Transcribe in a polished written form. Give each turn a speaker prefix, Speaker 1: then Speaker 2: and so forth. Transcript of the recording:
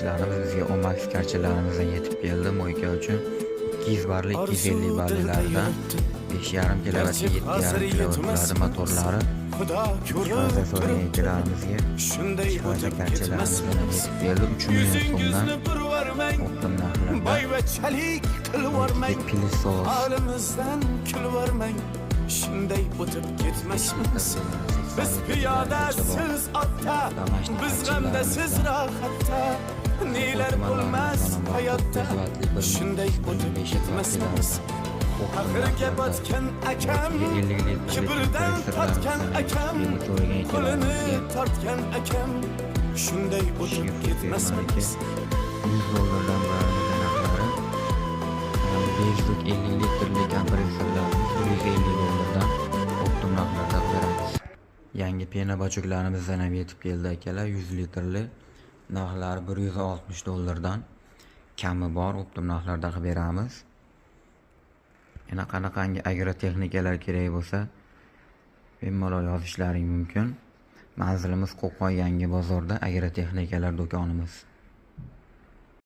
Speaker 1: karchalarimiz bizga Omax karchalarimizdan yetib keldi. Mo'yka uchun 200 barli 250 barlilardan 5,5 kilovatga 7,5 kilovat bo'ladi motorlari. Chiqaza so'ragan akalarimizga chiqaza karchalarimizdan yetib keldi. 3 million so'mdan o'qdim narxlarda. Pilisos
Speaker 2: shunday o'tib ketmasmiz. Biz piyoda siz otda, biz g'amda siz rohatda. Nelar bo'lmas hayotda, shunday o'tib ketmasmiz. Axirga botgan akam, kibrdan tortgan akam, qo'lini tortgan akam, shunday o'tib ketmasmiz.
Speaker 1: 100 dollardan barini narxlari 550 litrli kompressorlarimiz 150 dollardan optim narxlarda beramiz. Yangi pena bachoklarimizdan ham yetib keldi akalar. 100 litrli narxlari 160 dollardan kami bor optim narxlarda beramiz. Yana qanaqangi agrotexnikalar kerak bo'lsa bemalol yozishlaring mumkin. Manzilimiz Qo'qon Yangi bozorda agrotexnikalar do'konimiz.